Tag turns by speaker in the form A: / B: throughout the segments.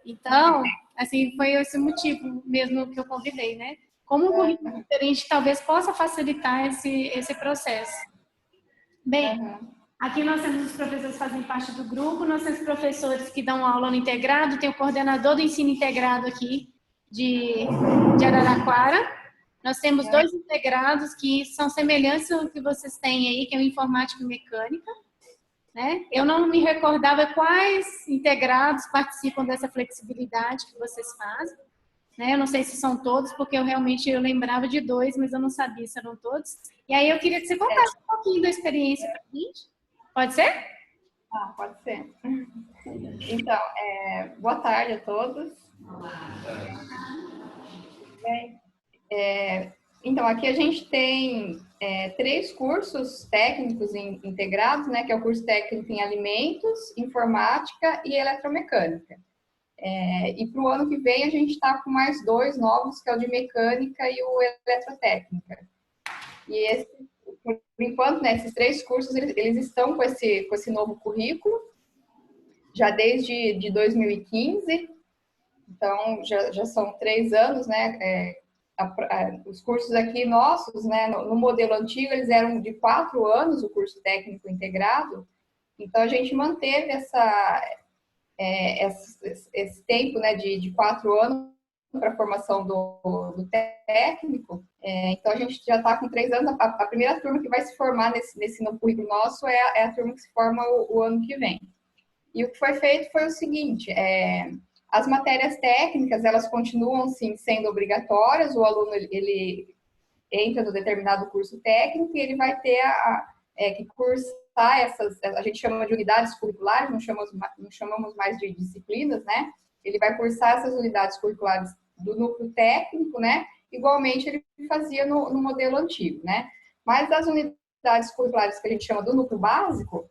A: Então, assim, foi esse motivo mesmo que eu convidei, né? Como um currículo diferente talvez possa facilitar esse processo. Bem, aqui nós temos os professores que fazem parte do grupo, nós temos professores que dão aula no integrado, tem o coordenador do ensino integrado aqui de Araraquara. Nós temos dois integrados que são semelhantes ao que vocês têm aí, que é o informática e mecânica. Né? Eu não me recordava quais integrados participam dessa flexibilidade que vocês fazem. Né? Eu não sei se são todos, porque eu lembrava de dois, mas eu não sabia se eram todos. E aí eu queria que você contasse um pouquinho da experiência para a gente. Pode ser?
B: Ah, pode ser. Então, boa tarde a todos. Então, aqui a gente tem 3 cursos técnicos integrados, né? Que é o curso técnico em alimentos, informática e eletromecânica. E para o ano que vem a gente está com mais 2 novos, que é o de mecânica e o eletrotécnica. E por enquanto, né, esses 3 cursos, eles estão com esse novo currículo, já desde 2015. Então, já são 3 anos, né? Os cursos aqui nossos, né, no modelo antigo, eles eram de 4 anos, o curso técnico integrado. Então, a gente manteve esse tempo, né, de 4 anos para a formação do técnico. Então, a gente já está com 3 anos. A primeira turma que vai se formar nesse novo currículo nosso é a turma que se forma o ano que vem. E o que foi feito foi o seguinte: as matérias técnicas, elas continuam, sim, sendo obrigatórias. O aluno, ele entra no determinado curso técnico e ele vai ter que cursar a gente chama de unidades curriculares, não chamamos mais de disciplinas, né? Ele vai cursar essas unidades curriculares do núcleo técnico, né? Igualmente ele fazia no modelo antigo, né? Mas as unidades curriculares que a gente chama do núcleo básico,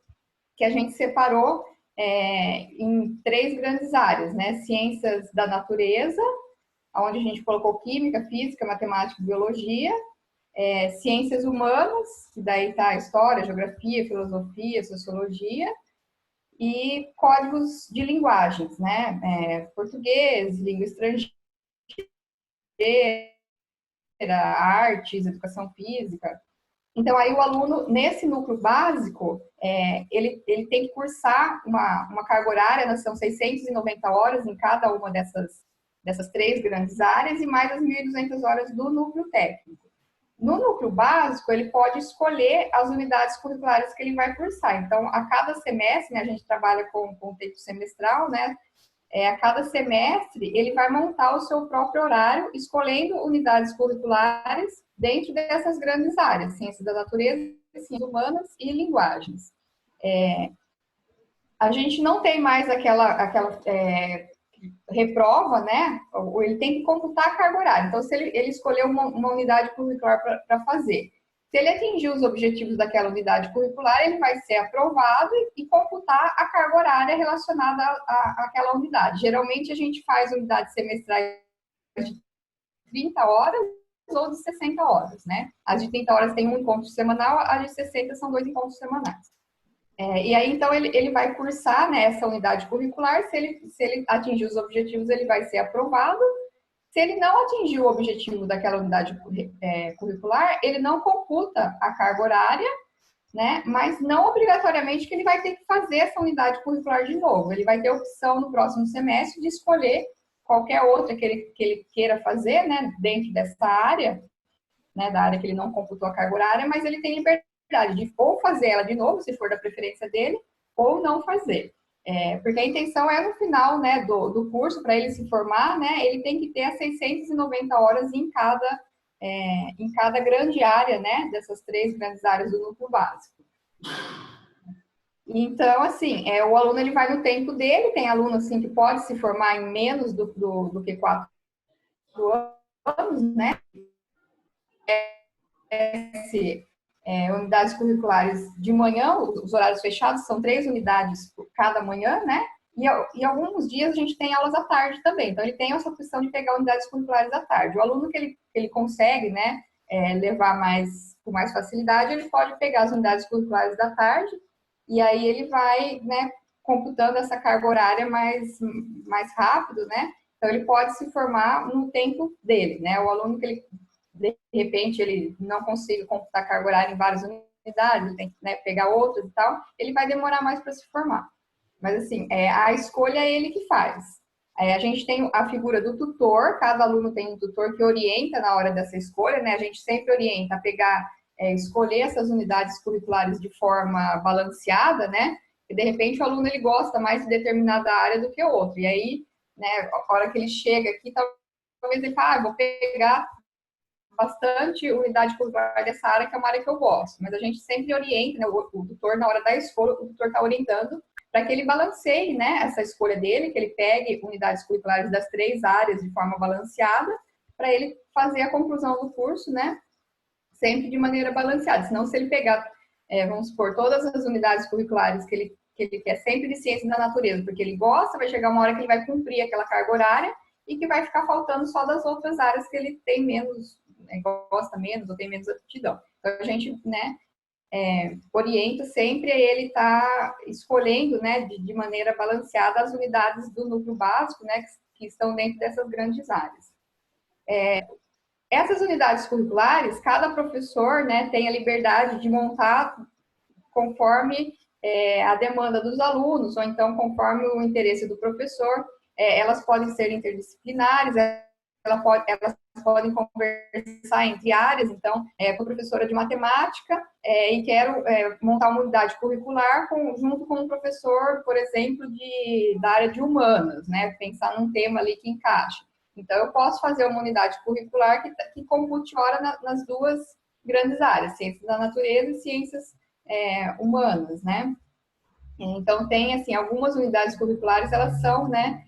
B: que a gente separou em 3 grandes áreas, né? Ciências da natureza, onde a gente colocou química, física, matemática e biologia. Ciências humanas, que daí está história, geografia, filosofia, sociologia. E códigos de linguagens, né? Português, língua estrangeira, artes, educação física. Então, aí o aluno, nesse núcleo básico, ele tem que cursar uma carga horária, são 690 horas em cada uma dessas 3 grandes áreas e mais as 1.200 horas do núcleo técnico. No núcleo básico, ele pode escolher as unidades curriculares que ele vai cursar. Então, a cada semestre, né, a gente trabalha com tempo semestral, né? A cada semestre, ele vai montar o seu próprio horário, escolhendo unidades curriculares dentro dessas grandes áreas, ciências da natureza, ciências humanas e linguagens. A gente não tem mais aquela reprova, né? Ele tem que computar a carga horária. Então, se ele escolheu uma unidade curricular para fazer, se ele atingir os objetivos daquela unidade curricular, ele vai ser aprovado e computar a carga horária relacionada àquela unidade. Geralmente, a gente faz unidades semestrais de 30 horas ou de 60 horas, né? As de 30 horas tem um encontro semanal, as de 60 são 2 encontros semanais. E aí, então, ele vai cursar, né, essa unidade curricular. Se ele atingir os objetivos, ele vai ser aprovado. Se ele não atingir o objetivo daquela unidade curricular, ele não computa a carga horária, né? Mas não obrigatoriamente que ele vai ter que fazer essa unidade curricular de novo. Ele vai ter opção no próximo semestre de escolher qualquer outra que ele queira fazer, né? Dentro dessa área, né? Da área que ele não computou a carga horária, mas ele tem liberdade de ou fazer ela de novo, se for da preferência dele, ou não fazer. Porque a intenção no final, né, do curso, para ele se formar, né, ele tem que ter as 690 horas em cada grande área, né, dessas 3 grandes áreas do núcleo básico. Então, assim, o aluno ele vai no tempo dele. Tem aluno assim que pode se formar em menos do que 4 anos, né? Unidades curriculares de manhã, os horários fechados são 3 unidades por cada manhã, né? E alguns dias a gente tem aulas à tarde também. Então, ele tem essa opção de pegar unidades curriculares à tarde. O aluno que ele consegue, né, levar com mais facilidade, ele pode pegar as unidades curriculares da tarde e aí ele vai, né, computando essa carga horária mais rápido, né? Então, ele pode se formar no tempo dele, né? O aluno que ele, de repente, ele não consiga computar carga horária em várias unidades, ele tem que, né, pegar outras e tal, ele vai demorar mais para se formar. Mas, assim, a escolha é ele que faz. A gente tem a figura do tutor, cada aluno tem um tutor que orienta na hora dessa escolha, né? A gente sempre orienta a pegar, escolher essas unidades curriculares de forma balanceada, né? E, de repente, o aluno ele gosta mais de determinada área do que outra. E aí, né, a hora que ele chega aqui, talvez ele fale, vou pegar bastante unidade curricular dessa área, que é uma área que eu gosto. Mas a gente sempre orienta, né, o tutor, na hora da escolha, o tutor está orientando para que ele balanceie, né, essa escolha dele, que ele pegue unidades curriculares das 3 áreas de forma balanceada, para ele fazer a conclusão do curso, né, sempre de maneira balanceada. Senão, se ele pegar, vamos supor, todas as unidades curriculares que ele quer sempre de ciências da natureza, porque ele gosta, vai chegar uma hora que ele vai cumprir aquela carga horária e que vai ficar faltando só das outras áreas que ele tem menos, gosta menos ou tem menos aptidão. Então, a gente, né, orienta sempre a ele estar escolhendo, né, de maneira balanceada as unidades do núcleo básico, né, que estão dentro dessas grandes áreas. Essas unidades curriculares, cada professor, né, tem a liberdade de montar conforme a demanda dos alunos, ou então conforme o interesse do professor. Elas podem ser interdisciplinares, elas podem conversar entre áreas. Então, sou professora de matemática e quero montar uma unidade curricular junto com um professor, por exemplo, da área de humanas, né? Pensar num tema ali que encaixa. Então, eu posso fazer uma unidade curricular que compute hora nas 2 grandes áreas, ciências da natureza e ciências humanas, né? Então, tem, assim, algumas unidades curriculares, elas são, né,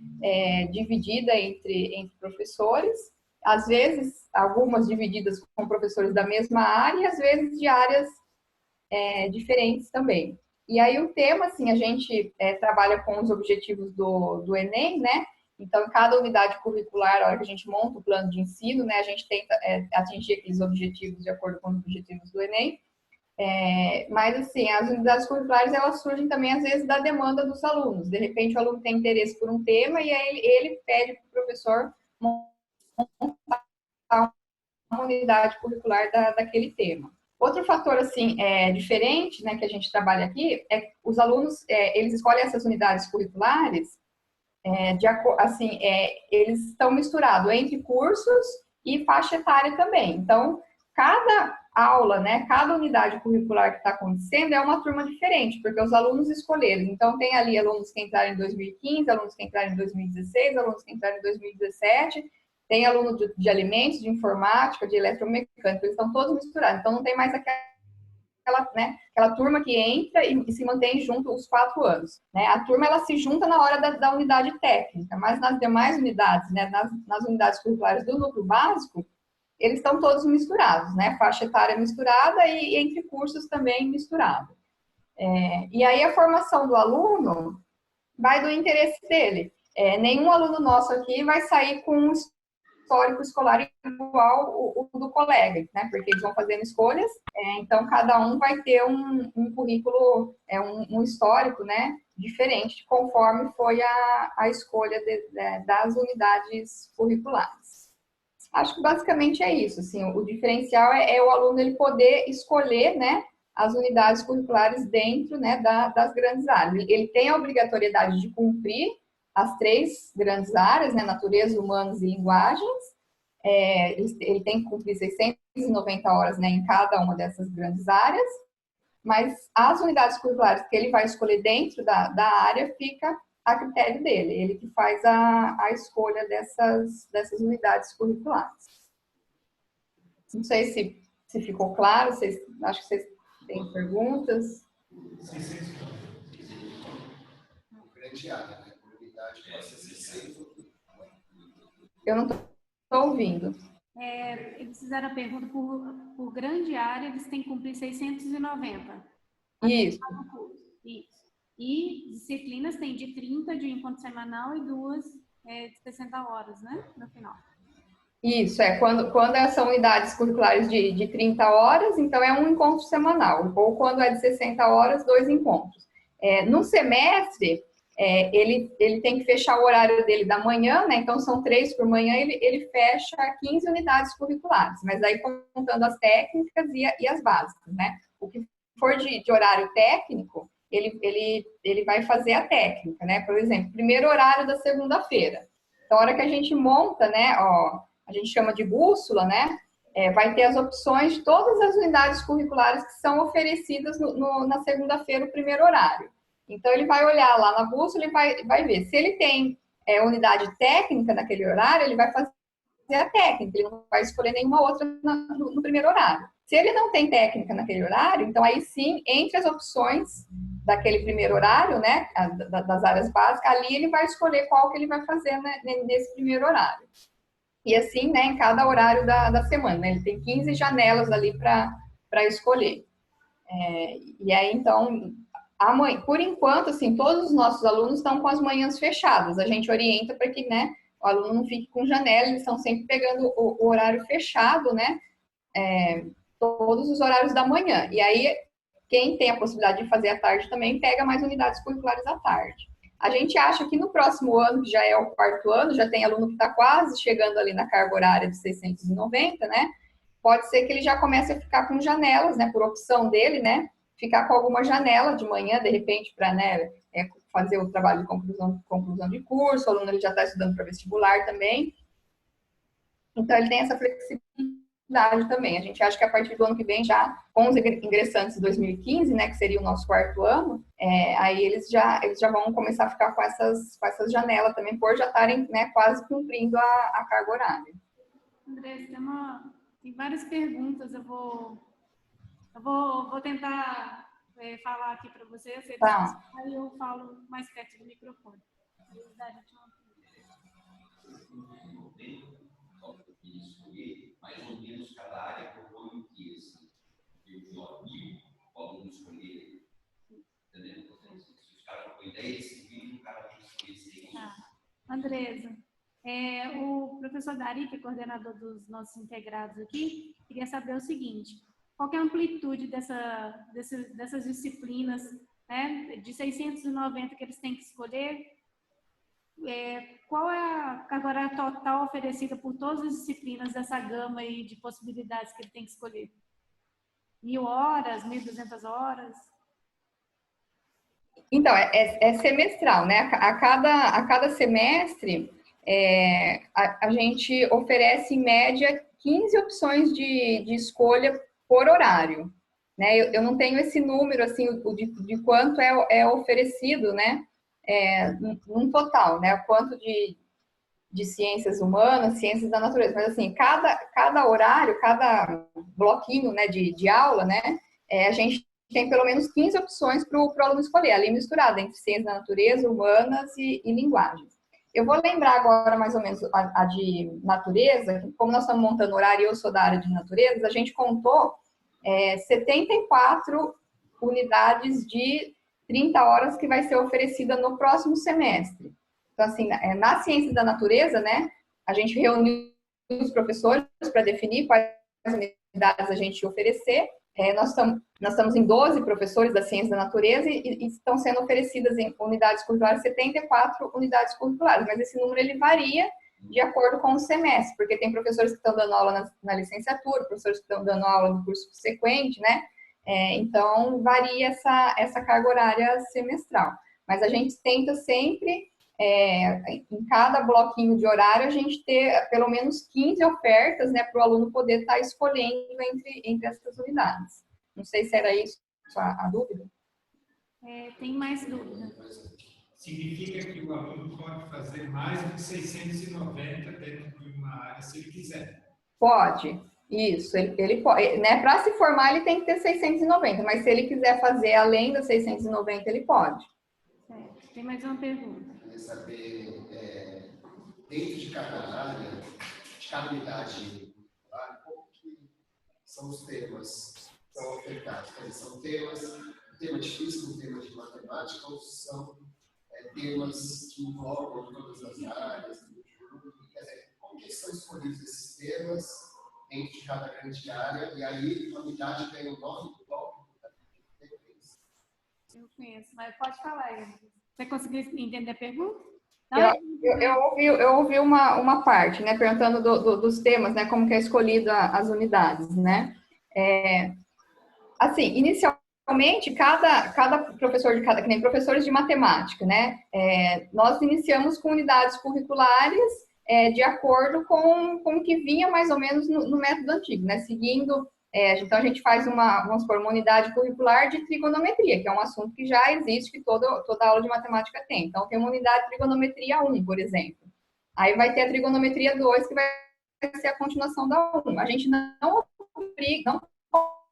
B: divididas entre professores, às vezes, algumas divididas com professores da mesma área, e às vezes de áreas diferentes também. E aí, o tema, assim, a gente trabalha com os objetivos do Enem, né? Então, cada unidade curricular, na hora que a gente monta o plano de ensino, né, a gente tenta atingir aqueles objetivos de acordo com os objetivos do Enem. Mas, assim, as unidades curriculares, elas surgem também, às vezes, da demanda dos alunos. De repente, o aluno tem interesse por um tema e aí ele pede para o professor montar uma unidade curricular daquele tema. Outro fator, assim, diferente, né, que a gente trabalha aqui, é que os alunos, eles escolhem essas unidades curriculares, assim, eles estão misturados entre cursos e faixa etária também. Então, cada aula, né, cada unidade curricular que está acontecendo é uma turma diferente, porque os alunos escolheram. Então, tem ali alunos que entraram em 2015, alunos que entraram em 2016, alunos que entraram em 2017, tem aluno de alimentos, de informática, de eletromecânica, eles estão todos misturados. Então, não tem mais aquela turma que entra e se mantém junto os 4 anos. Né? A turma, ela se junta na hora da unidade técnica, mas nas demais unidades, né, nas unidades curriculares do núcleo básico, eles estão todos misturados, né? Faixa etária misturada e entre cursos também misturado. E aí a formação do aluno vai do interesse dele. Nenhum aluno nosso aqui vai sair com um histórico escolar igual o do colega, né? Porque eles vão fazendo escolhas, então cada um vai ter um currículo, um histórico, né? Diferente, conforme foi a escolha das unidades curriculares. Acho que basicamente é isso, assim, o diferencial é o aluno ele poder escolher, né, as unidades curriculares dentro, né, das grandes áreas. Ele tem a obrigatoriedade de cumprir as 3 grandes áreas, né, natureza, humanos e linguagens. Ele tem que cumprir 690 horas, né, em cada uma dessas grandes áreas, mas as unidades curriculares que ele vai escolher dentro da área fica a critério dele, ele que faz a escolha dessas unidades curriculares. Não sei se ficou claro, acho que vocês têm perguntas.
C: Sim, sim. Grande área, né? Comunidade passa a ser sempre.
B: Eu não estou ouvindo.
A: Eles fizeram a pergunta por grande área, eles têm que cumprir 690.
B: Isso.
A: Isso. E disciplinas tem de 30 de encontro semanal e 2 de 60 horas, né? No final.
B: Isso, quando são unidades curriculares de 30 horas, então é um encontro semanal. Ou quando é de 60 horas, 2 encontros. No semestre, ele tem que fechar o horário dele da manhã, né? Então, são 3 por manhã, ele fecha 15 unidades curriculares, mas aí contando as técnicas e as básicas, né? O que for de horário técnico, ele vai fazer a técnica, né? Por exemplo, primeiro horário da segunda-feira. Então, a hora que a gente monta, né? Ó, a gente chama de bússola, né? Vai ter as opções de todas as unidades curriculares que são oferecidas na segunda-feira, o primeiro horário. Então, ele vai olhar lá na bússola e vai ver. Se ele tem unidade técnica naquele horário, ele vai fazer a técnica, ele não vai escolher nenhuma outra no primeiro horário. Se ele não tem técnica naquele horário, então aí sim, entre as opções daquele primeiro horário, né, das áreas básicas, ali ele vai escolher qual que ele vai fazer, né, nesse primeiro horário. E assim, né, em cada horário da semana, né, ele tem 15 janelas ali para escolher. E aí, então, por enquanto, assim, todos os nossos alunos estão com as manhãs fechadas. A gente orienta para que, né, o aluno não fique com janela, eles estão sempre pegando o horário fechado, né? Todos os horários da manhã. E aí, quem tem a possibilidade de fazer à tarde também, pega mais unidades curriculares à tarde. A gente acha que no próximo ano, que já é o 4º ano, já tem aluno que está quase chegando ali na carga horária de 690, né? Pode ser que ele já comece a ficar com janelas, né? Por opção dele, né? Ficar com alguma janela de manhã, de repente, para, né, fazer o trabalho de conclusão de curso, o aluno ele já está estudando para vestibular também. Então, ele tem essa flexibilidade também. A gente acha que a partir do ano que vem, já com os ingressantes de 2015, né, que seria o nosso 4º ano, aí eles já vão começar a ficar com essas janelas também, por já estarem, né, quase cumprindo a carga horária.
A: André, tem várias perguntas, eu vou tentar falar aqui para você,
B: Tá.
A: aí eu falo mais perto do microfone.
D: Mais ou menos cada área propõe o que eu o aluno escolher, entendeu? Se os caras propõem 10, o cara tem que escolher 6.
A: Andresa, o professor Dari, que é coordenador dos nossos integrados aqui, queria saber o seguinte: qual que é a amplitude dessas disciplinas, né, de 690 que eles têm que escolher? Qual é a carga horária total oferecida por todas as disciplinas dessa gama aí de possibilidades que ele tem que escolher? 1.000 horas, 1.200 horas?
B: Então, é semestral, né? A cada semestre, a gente oferece, em média, 15 opções de escolha por horário. Né? Eu não tenho esse número, assim, de quanto é oferecido, né? Num total, né? Quanto de ciências humanas, ciências da natureza. Mas, assim, cada horário, cada bloquinho, né, de aula, né? A gente tem pelo menos 15 opções para o aluno escolher, ali misturada entre ciências da natureza, humanas e linguagens. Eu vou lembrar agora mais ou menos a de natureza, como nós estamos montando horário e eu sou da área de natureza, a gente contou 74 unidades de 30 horas que vai ser oferecida no próximo semestre. Então, assim, na ciência da natureza, né, a gente reuniu os professores para definir quais unidades a gente ia oferecer. Nós estamos em 12 professores da ciência da natureza e estão sendo oferecidas em unidades curriculares 74 unidades curriculares, mas esse número ele varia de acordo com o semestre, porque tem professores que estão dando aula na licenciatura, professores que estão dando aula no curso subsequente, né? Então, varia essa carga horária semestral. Mas a gente tenta sempre, em cada bloquinho de horário, a gente ter pelo menos 15 ofertas, né, para o aluno poder estar escolhendo entre essas unidades. Não sei se era isso a dúvida.
A: Tem mais dúvida.
E: Significa que o aluno pode fazer mais do que 690 dentro de uma área, se ele quiser.
B: Pode, isso. Ele pode, né? Para se formar, ele tem que ter 690, mas se ele quiser fazer além das 690, ele pode.
A: Tem mais uma pergunta.
C: Eu queria saber, dentro de cada área, de cada unidade, como que são os temas que são ofertados? Quer dizer, são temas, um tema de física, um tema de matemática, ou são temas que englobam todas as áreas? Quer dizer, como que são escolhidos esses temas dentro de cada grande área? E aí, a unidade tem o nome do bloco.
A: Eu conheço, mas pode falar. Você conseguiu entender a pergunta?
B: Eu ouvi uma parte, né, perguntando dos temas, né, como que é escolhido as unidades, né. Assim, inicialmente, cada professor que nem professores de matemática, né, nós iniciamos com unidades curriculares de acordo com o que vinha mais ou menos no método antigo, né, seguindo. Então, a gente faz vamos supor, uma unidade curricular de trigonometria, que é um assunto que já existe, que toda aula de matemática tem. Então, tem uma unidade de trigonometria 1, por exemplo. Aí vai ter a trigonometria 2, que vai ser a continuação da 1. A gente não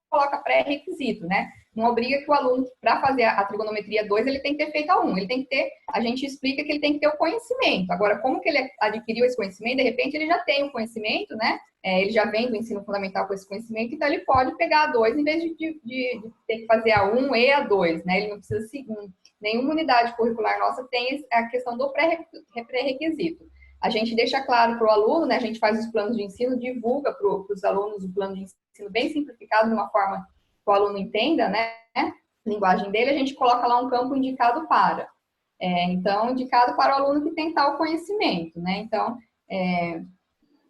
B: coloca pré-requisito, né? Não obriga que o aluno, para fazer a trigonometria 2, ele tem que ter feito a 1. Ele tem que ter, a gente explica que ele tem que ter o conhecimento. Agora, como que ele adquiriu esse conhecimento? De repente, ele já tem o conhecimento, né? Ele já vem do ensino fundamental com esse conhecimento, então ele pode pegar a 2 em vez de ter que fazer a 1 e a 2, né? Ele não precisa seguir. Nenhuma unidade curricular nossa tem a questão do pré-requisito. A gente deixa claro para o aluno, né? A gente faz os planos de ensino, divulga para os alunos o plano de ensino bem simplificado, de uma forma que o aluno entenda, né? A linguagem dele, a gente coloca lá um campo indicado para. Então, indicado para o aluno que tem tal conhecimento, né? Então,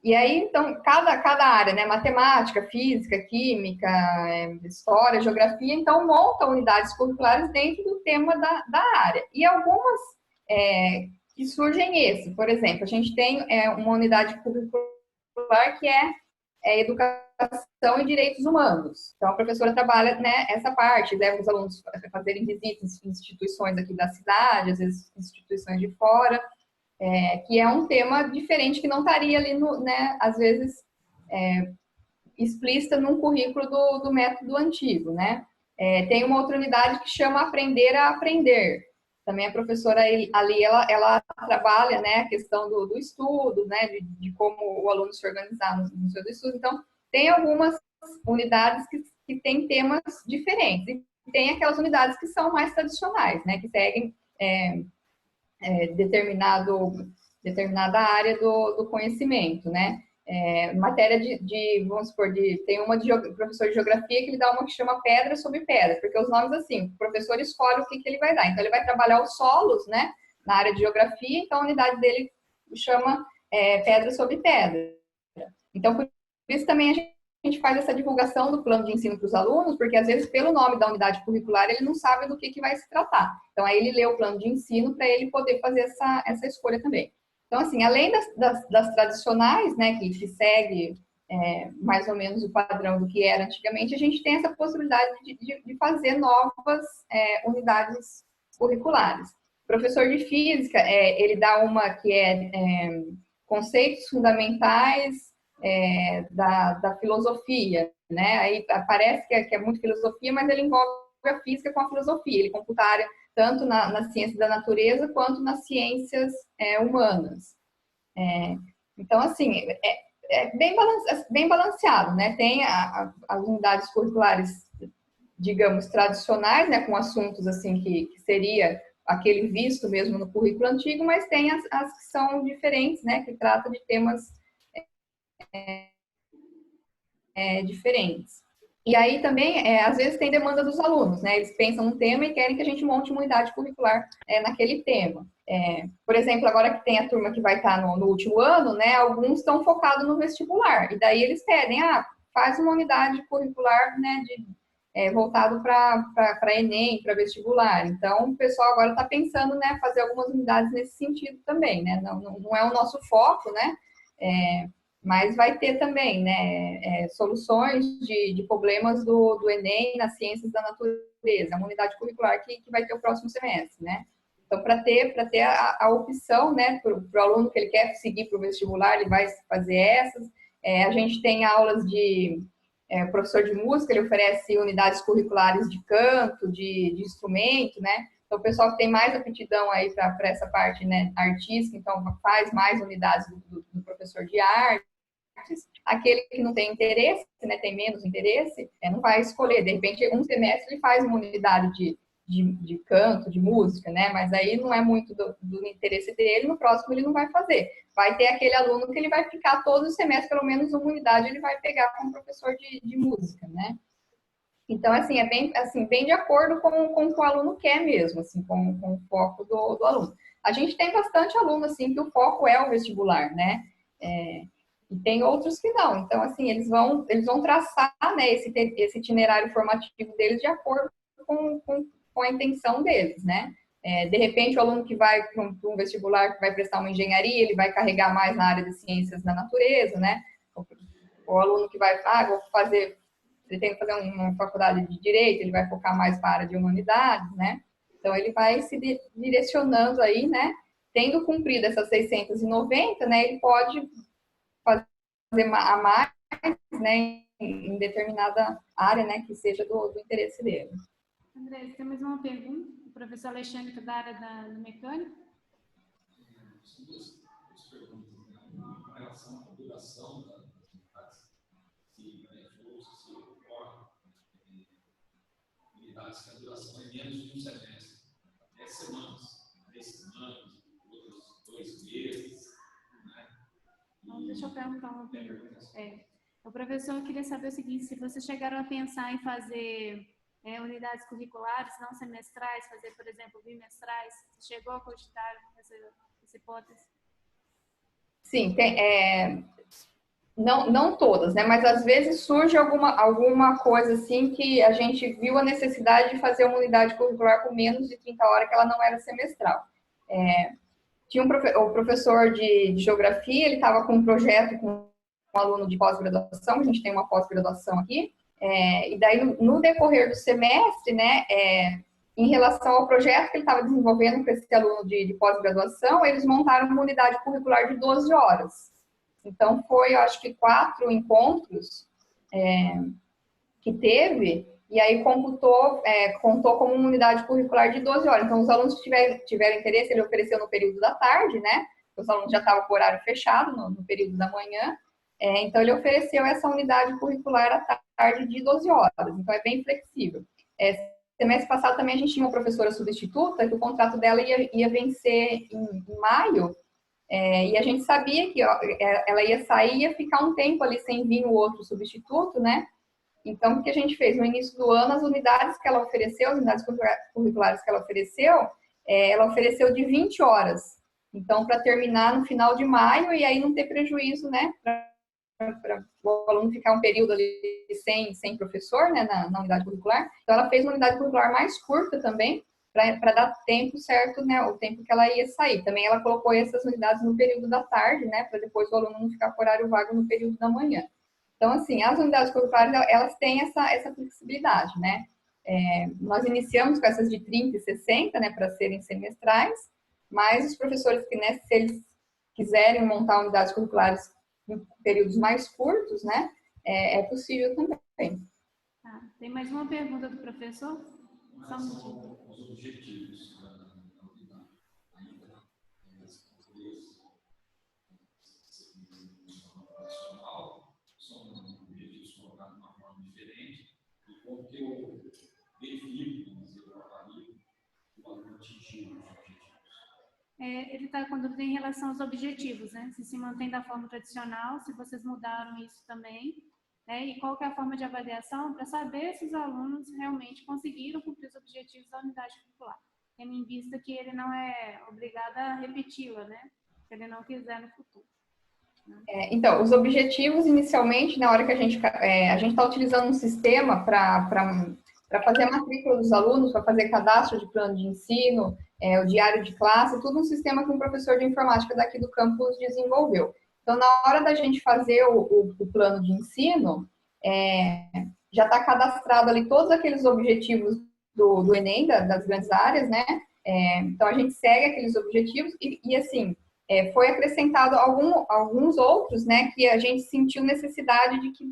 B: e aí, então, cada área, né? Matemática, física, química, história, geografia, então, monta unidades curriculares dentro do tema da área. E algumas que surgem por exemplo, a gente tem uma unidade curricular que é educação e direitos humanos. Então, a professora trabalha, né, essa parte, leva os alunos a fazerem visitas em instituições aqui da cidade, às vezes instituições de fora, que é um tema diferente, que não estaria ali, né, às vezes, explícita num currículo do método antigo, né? Tem uma outra unidade que chama Aprender a Aprender. Também a professora ali, ela trabalha, né, a questão do estudo, né, de como o aluno se organizar no seu estudo. Então, tem algumas unidades que têm temas diferentes. E tem aquelas unidades que são mais tradicionais, né, que seguem determinada área do conhecimento, né. Matéria vamos supor, tem uma de professor de geografia que ele dá uma que chama pedra sobre pedra, porque os nomes assim, o professor escolhe o que ele vai dar. Então, ele vai trabalhar os solos, né, na área de geografia, então a unidade dele chama pedra sobre pedra. Então, por isso também a gente faz essa divulgação do plano de ensino para os alunos, porque às vezes, pelo nome da unidade curricular, ele não sabe do que vai se tratar. Então, aí ele lê o plano de ensino para ele poder fazer essa escolha também. Então, assim, além das tradicionais, né, que segue mais ou menos o padrão do que era antigamente, a gente tem essa possibilidade de fazer novas unidades curriculares. O professor de física, ele dá uma que conceitos fundamentais da filosofia, né? Aí parece que é muito filosofia, mas ele envolve a física com a filosofia, ele computa a área tanto na ciência da natureza quanto nas ciências humanas. Então, assim, bem balanceado, né? Tem as unidades curriculares, digamos, tradicionais, né? Com assuntos, assim, que seria aquele visto mesmo no currículo antigo, mas tem as que são diferentes, né? Que tratam de temas diferentes. E aí também, às vezes, tem demanda dos alunos, né? Eles pensam num tema e querem que a gente monte uma unidade curricular naquele tema. Por exemplo, agora que tem a turma que vai estar no último ano, né? Alguns estão focados no vestibular. E daí eles pedem, faz uma unidade curricular, né? Voltado para Enem, para vestibular. Então, o pessoal agora está pensando, né? Fazer algumas unidades nesse sentido também, né? Não é o nosso foco, né? Mas vai ter também, né, soluções de problemas do Enem nas ciências da natureza, uma unidade curricular que vai ter o próximo semestre, né? Então, para ter a opção, né, para o aluno que ele quer seguir para o vestibular, ele vai fazer essas. A gente tem aulas o professor de música, ele oferece unidades curriculares de canto, de instrumento, né? Então, o pessoal que tem mais aptidão aí para essa parte, né, artística, então faz mais unidades do professor de artes. Aquele que não tem interesse, né, tem menos interesse, não vai escolher. De repente, um semestre ele faz uma unidade de canto, de música, né? Mas aí não é muito do interesse dele, no próximo ele não vai fazer. Vai ter aquele aluno que ele vai ficar todo o semestre, pelo menos uma unidade ele vai pegar como professor de música, né? Então, assim, bem de acordo com o que o aluno quer mesmo, assim, com o foco do aluno. A gente tem bastante aluno, assim, que o foco é o vestibular, né? E tem outros que não. Então, assim, eles vão traçar, né, esse itinerário formativo deles de acordo com a intenção deles, né? De repente, o aluno que vai para um vestibular, que vai prestar uma engenharia, ele vai carregar mais na área de ciências da natureza, né? O aluno que vai, ele tem que fazer uma faculdade de direito, ele vai focar mais para a área de humanidades, né? Então, ele vai se direcionando aí, né? Tendo cumprido essas 690, né? Ele pode fazer a mais, né? Em determinada área, né? Que seja do interesse dele.
A: André, você tem mais uma pergunta? O professor Alexandre, que é da área da mecânica.
E: São duas perguntas, né? Uma com relação à duração das unidades, se ocorre unidades que a duração é menos de um semestre, 10 semanas, 3 semanas, outras 2 meses, né?
A: Então, deixa eu perguntar uma pergunta. O professor queria saber o seguinte, se vocês chegaram a pensar em fazer unidades curriculares não semestrais, fazer, por exemplo, bimestrais, você chegou a cogitar essa hipótese?
B: Sim, não todas, né? Mas às vezes surge alguma coisa assim que a gente viu a necessidade de fazer uma unidade curricular com menos de 30 horas, que ela não era semestral. Tinha o professor de geografia, ele estava com um projeto com um aluno de pós-graduação, a gente tem uma pós-graduação aqui, e daí no decorrer do semestre, né, em relação ao projeto que ele estava desenvolvendo com esse aluno de pós-graduação, eles montaram uma unidade curricular de 12 horas. Então, eu acho que 4 encontros que teve, e aí contou como uma unidade curricular de 12 horas. Então, os alunos que tiveram interesse, ele ofereceu no período da tarde, né? Os alunos já estavam com o horário fechado no período da manhã. Então, ele ofereceu essa unidade curricular à tarde de 12 horas. Então, é bem flexível. Semestre passado também a gente tinha uma professora substituta, que o contrato dela ia vencer em maio, e a gente sabia que ela ia sair e ia ficar um tempo ali sem vir o outro substituto, né? Então, o que a gente fez? No início do ano, as unidades que ela ofereceu, as unidades curriculares que ela ofereceu de 20 horas. Então, para terminar no final de maio e aí não ter prejuízo, né? Para o aluno ficar um período ali sem professor, né? Na unidade curricular. Então, ela fez uma unidade curricular mais curta também, para dar tempo certo, né? O tempo que ela ia sair. Também ela colocou essas unidades no período da tarde, né? Para depois o aluno não ficar com horário vago no período da manhã. Então, assim, as unidades curriculares, elas têm essa flexibilidade, né? Nós iniciamos com essas de 30 e 60, né, para serem semestrais, mas os professores que, né, se eles quiserem montar unidades curriculares em períodos mais curtos, né, é possível também.
A: Tem mais uma pergunta do professor?
E: Só os objetivos da unidade. São objetivos colocados de uma forma diferente e como que eu defino, eu avalio o aluno atingir os objetivos.
A: Ele está com dúvida em relação aos objetivos, né? Se mantém da forma tradicional, se vocês mudaram isso também, né? E qual que é a forma de avaliação para saber se os alunos realmente conseguiram cumprir os objetivos da unidade curricular, tendo em vista que ele não é obrigado a repeti-la, né? Se ele não quiser no futuro.
B: Então, os objetivos, inicialmente, na hora que a gente está utilizando um sistema para fazer a matrícula dos alunos, para fazer cadastro de plano de ensino, o diário de classe, tudo um sistema que um professor de informática daqui do campus desenvolveu. Então, na hora da gente fazer o plano de ensino, já está cadastrado ali todos aqueles objetivos do Enem, das grandes áreas, né? Então, a gente segue aqueles objetivos e assim, foi acrescentado alguns outros, né, que a gente sentiu necessidade de que,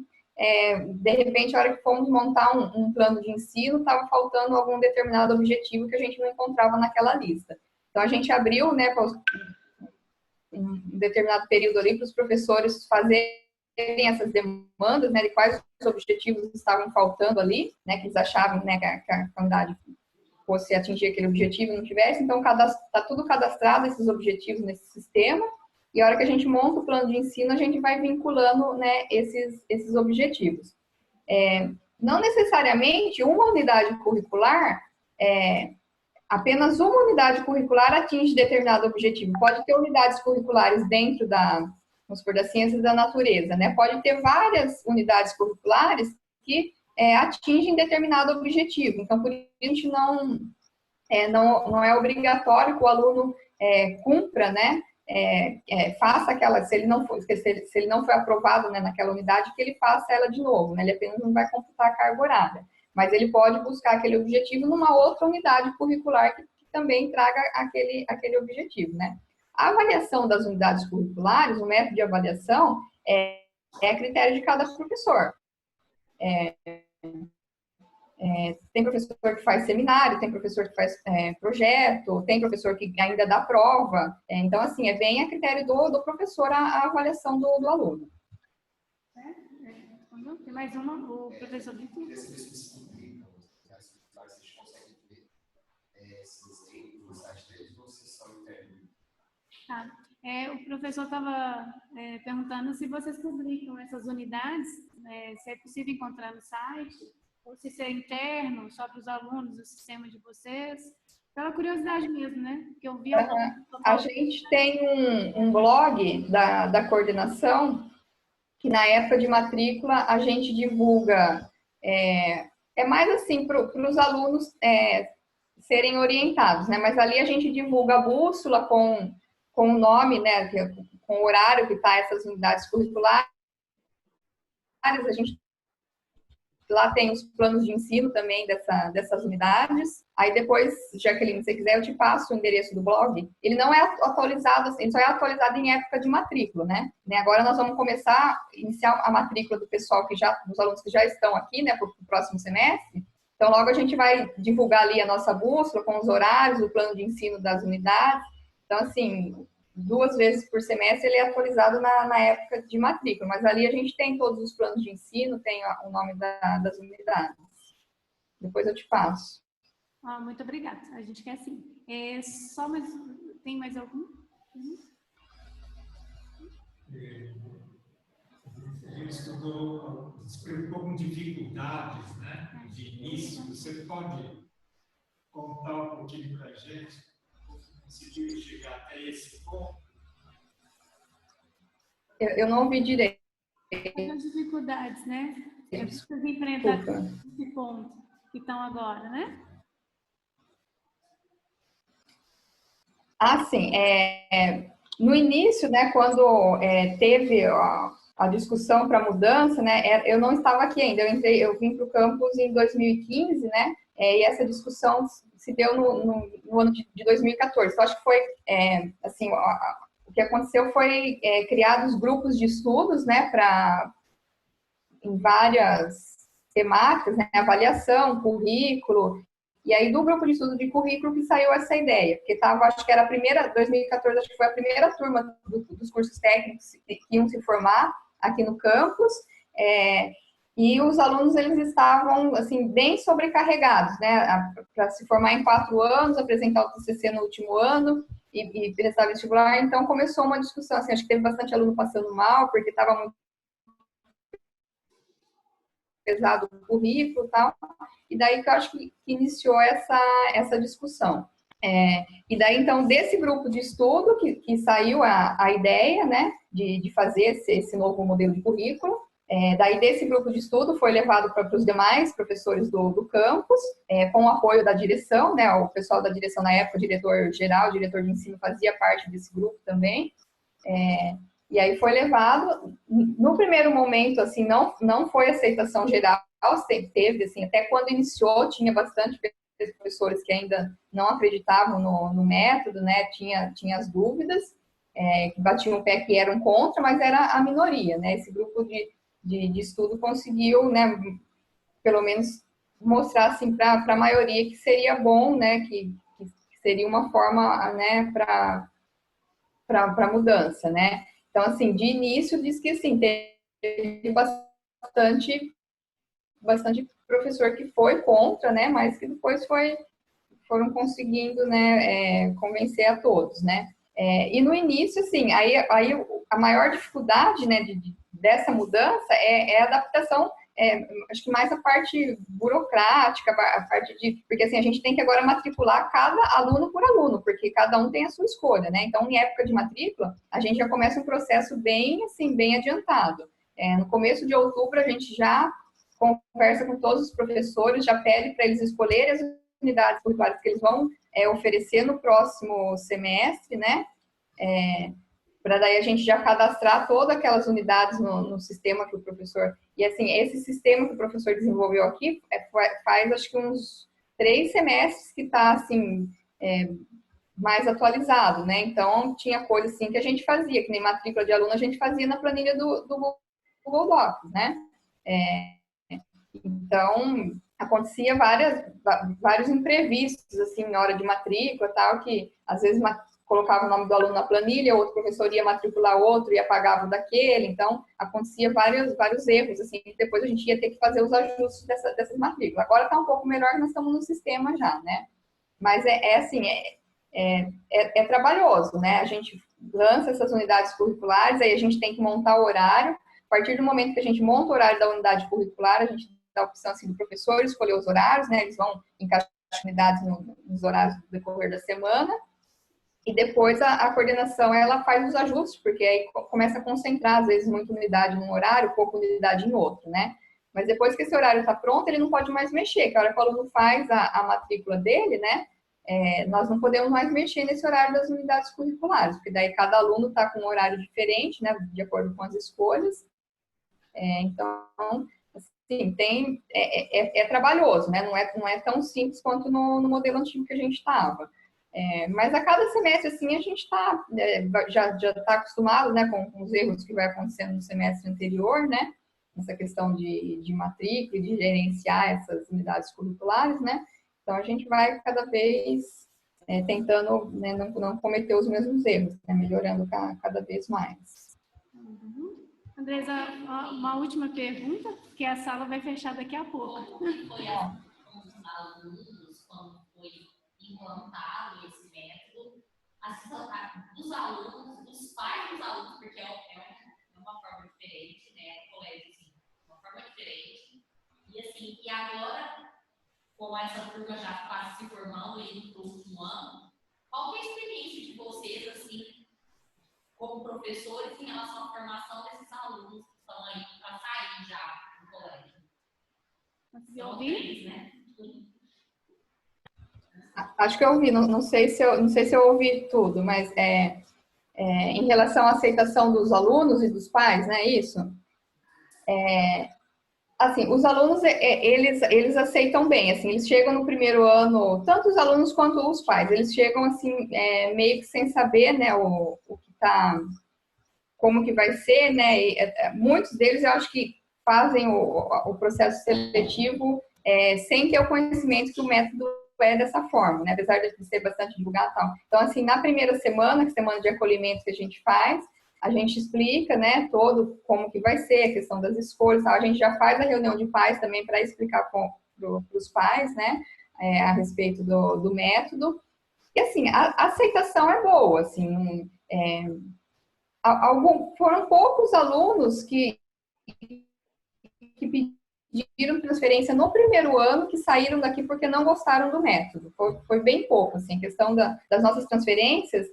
B: de repente, a hora que fomos montar um plano de ensino, estava faltando algum determinado objetivo que a gente não encontrava naquela lista. Então, a gente abriu, né, um determinado período ali para os professores fazerem essas demandas, né, de quais os objetivos estavam faltando ali, né, que eles achavam, né, que a unidade fosse atingir aquele objetivo e não tivesse. Então, está tudo cadastrado, esses objetivos nesse sistema, e a hora que a gente monta o plano de ensino, a gente vai vinculando, né, esses objetivos. não necessariamente uma unidade curricular, apenas uma unidade curricular atinge determinado objetivo. Pode ter unidades curriculares dentro vamos supor, das ciências da natureza, né? Pode ter várias unidades curriculares que atingem determinado objetivo. Então, por isso, a gente não é obrigatório que o aluno cumpra, né? Faça aquela, se ele não foi aprovado, né, naquela unidade, que ele faça ela de novo, né? Ele apenas não vai computar a carga horária, mas ele pode buscar aquele objetivo numa outra unidade curricular que também traga aquele objetivo, né? A avaliação das unidades curriculares, o método de avaliação é critério de cada professor. Tem professor que faz seminário, tem professor que faz projeto, tem professor que ainda dá prova. Então, assim, bem a critério do professor a avaliação do aluno.
A: Tem mais uma, o professor Vitor.
C: Vocês conseguem ver esses exemplos no site deles ou vocês são internos?
A: Tá. O professor estava perguntando se vocês publicam essas unidades, se é possível encontrar no site, ou se isso é interno, só para os alunos do sistema de vocês. Pela curiosidade mesmo, né? Porque eu vi
B: a gente tem um blog da coordenação, que na época de matrícula a gente divulga, mais assim, para os alunos serem orientados, né? Mas ali a gente divulga a bússola com o nome, né? Com o horário que está essas unidades curriculares. A gente lá tem os planos de ensino também dessas unidades. Aí depois, Jaqueline, se você quiser, eu te passo o endereço do blog. Ele não é atualizado, ele só é atualizado em época de matrícula, né? Agora nós vamos iniciar a matrícula do pessoal dos alunos que já estão aqui, né, para o próximo semestre. Então, logo a gente vai divulgar ali a nossa bússola com os horários, o plano de ensino das unidades. Então, assim, 2 vezes por semestre ele é atualizado na época de matrícula, mas ali a gente tem todos os planos de ensino, tem o nome das unidades. Depois eu te passo.
A: Muito obrigada. A gente quer sim. Tem mais algum?
F: A gente se preocupou com dificuldades, né, de início. Você pode contar um pouquinho para a gente como conseguiu chegar até esse ponto?
B: Eu não ouvi direito.
A: As dificuldades, né? Vocês enfrentaram esse ponto que estão agora, né?
B: Sim. No início, né, quando teve a discussão para mudança, né, eu não estava aqui ainda. Eu vim para o campus em 2015, né, e essa discussão se deu no ano de 2014. Então, acho que foi, assim, o que aconteceu foi criados grupos de estudos, né, em várias temáticas, né, avaliação, currículo. E aí, do grupo de estudo de currículo que saiu essa ideia, porque acho que era a primeira, 2014, acho que foi a primeira turma dos cursos técnicos que iam se formar aqui no campus, e os alunos, eles estavam, assim, bem sobrecarregados, né, para se formar em 4 anos, apresentar o TCC no último ano e prestar vestibular. Então, começou uma discussão, assim, acho que teve bastante aluno passando mal, porque estava muito pesado o currículo e tal, e daí que eu acho que iniciou essa discussão. E daí, então, desse grupo de estudo que saiu a ideia, né, de fazer esse novo modelo de currículo. Daí, desse grupo de estudo, foi levado para os demais professores do campus, com o apoio da direção, né, o pessoal da direção na época, o diretor-geral, o diretor de ensino fazia parte desse grupo também. E aí foi levado, no primeiro momento, assim, não foi aceitação geral, teve, assim, até quando iniciou, tinha bastante professores que ainda não acreditavam no método, né, tinha as dúvidas, que batiam o pé que eram contra, mas era a minoria, né, esse grupo de estudo conseguiu, né, pelo menos mostrar, assim, para a maioria que seria bom, né, que seria uma forma, né, para mudança, né. Então, assim, de início, diz que, assim, teve bastante professor que foi contra, né, mas que depois foram conseguindo, né, convencer a todos, né. E no início, assim, aí a maior dificuldade, né, dessa mudança é a adaptação acho que mais a parte burocrática, a parte de... Porque, assim, a gente tem que agora matricular cada aluno por aluno, porque cada um tem a sua escolha, né? Então, em época de matrícula, a gente já começa um processo bem, assim, bem adiantado. No começo de outubro, a gente já conversa com todos os professores, já pede para eles escolherem as unidades curriculares que eles vão oferecer no próximo semestre, né? Para daí a gente já cadastrar todas aquelas unidades no sistema que o professor... E, assim, esse sistema que o professor desenvolveu aqui faz, acho que uns 3 semestres que está, assim, mais atualizado, né? Então, tinha coisa, assim, que a gente fazia, que nem matrícula de aluno, a gente fazia na planilha do Google Docs, né? Então, acontecia vários imprevistos, assim, na hora de matrícula, tal, que às vezes colocava o nome do aluno na planilha, outro professor ia matricular outro e apagava o daquele, então acontecia vários erros, assim, que depois a gente ia ter que fazer os ajustes dessas matrículas. Agora está um pouco melhor, nós estamos no sistema já, né? Mas é trabalhoso, né? A gente lança essas unidades curriculares, aí a gente tem que montar o horário. A partir do momento que a gente monta o horário da unidade curricular, a gente dá a opção, assim, do professor escolher os horários, né? Eles vão encaixar unidades nos horários do decorrer da semana. E depois a coordenação, ela faz os ajustes, porque aí começa a concentrar, às vezes, muita unidade num horário, pouca unidade em outro, né? Mas depois que esse horário está pronto, ele não pode mais mexer, que a hora que o aluno faz a matrícula dele, né? Nós não podemos mais mexer nesse horário das unidades curriculares, porque daí cada aluno está com um horário diferente, né? De acordo com as escolhas. Então, assim, é trabalhoso, né? Não é tão simples quanto no modelo antigo que a gente estava. Mas a cada semestre, assim, a gente já está acostumado, né, com os erros que vai acontecendo no semestre anterior, né? Essa questão de matrícula e de gerenciar essas unidades curriculares, né? Então, a gente vai cada vez tentando, né, não cometer os mesmos erros, né? Melhorando cada vez mais.
A: Andresa, uma última pergunta, porque a sala vai fechar daqui a pouco.
G: Como foi os alunos, quando foi implantado esse método, dos alunos, dos pais dos alunos, porque é uma forma diferente, né? O colégio, assim, uma forma diferente. E, assim, e agora, com essa turma já quase se formando e indo para o último ano, qual é a experiência de vocês, assim, como professores, em relação à formação desses alunos que estão aí para sair já do colégio?
A: Conseguiu ouvir?
G: Né?
B: Acho que eu ouvi, não sei se eu ouvi tudo, mas em relação à aceitação dos alunos e dos pais, né, isso? Assim, os alunos, eles aceitam bem, assim, eles chegam no primeiro ano, tanto os alunos quanto os pais, eles chegam, assim, meio que sem saber, né, o que tá, como que vai ser, né, e, muitos deles, eu acho que fazem o processo seletivo sem ter o conhecimento que o método dessa forma, né, apesar de ser bastante divulgado e tal. Então, assim, na primeira semana, que é a semana de acolhimento que a gente faz, a gente explica, né, todo como que vai ser, a questão das escolhas, tal. A gente já faz a reunião de pais também para explicar para os pais, né, a respeito do método. E, assim, a aceitação é boa, assim, foram poucos alunos que pediram transferência no primeiro ano que saíram daqui porque não gostaram do método. Foi bem pouco, assim, a questão das nossas transferências,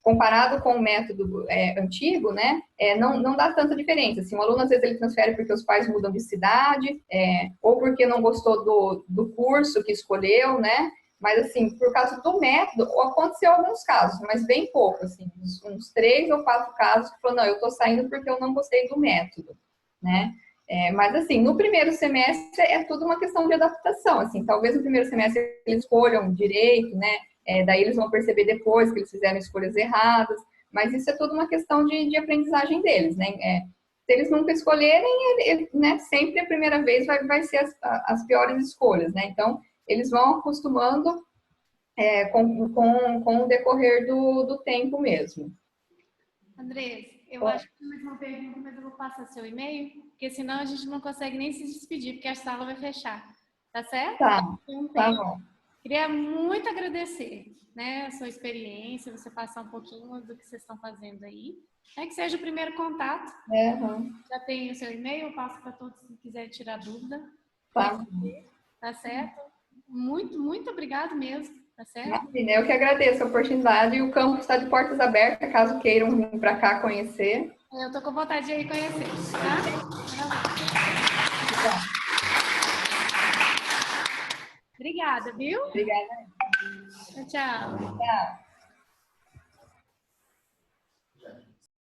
B: comparado com o método antigo, né, não dá tanta diferença. Assim, o aluno, às vezes, ele transfere porque os pais mudam de cidade, ou porque não gostou do curso que escolheu, né, mas, assim, por causa do método, aconteceu alguns casos, mas bem pouco, assim, uns 3 ou 4 casos que falou, não, eu estou saindo porque eu não gostei do método, né. Mas, assim, no primeiro semestre é tudo uma questão de adaptação, assim, talvez no primeiro semestre eles escolham direito, né, daí eles vão perceber depois que eles fizeram escolhas erradas, mas isso é tudo uma questão de aprendizagem deles, né, se eles nunca escolherem, né, sempre a primeira vez vai ser as piores escolhas, né, então eles vão acostumando com o decorrer do tempo mesmo.
A: Andresa, eu acho que tem mais uma pergunta, mas eu vou passar seu e-mail, porque senão a gente não consegue nem se despedir, porque a sala vai fechar. Tá certo?
B: Tá bom.
A: Queria muito agradecer, né, a sua experiência, você passar um pouquinho do que vocês estão fazendo aí. Que seja o primeiro contato. Já tem o seu e-mail, eu passo para todos que quiserem tirar dúvida. Tá certo? Muito, muito obrigado mesmo, tá certo?
B: Eu que agradeço a oportunidade e o campus está de portas abertas, caso queiram vir para cá conhecer.
A: Eu tô com vontade de ir conhecer, tá? Obrigada, viu?
B: Obrigada.
A: Tchau.
B: Tchau.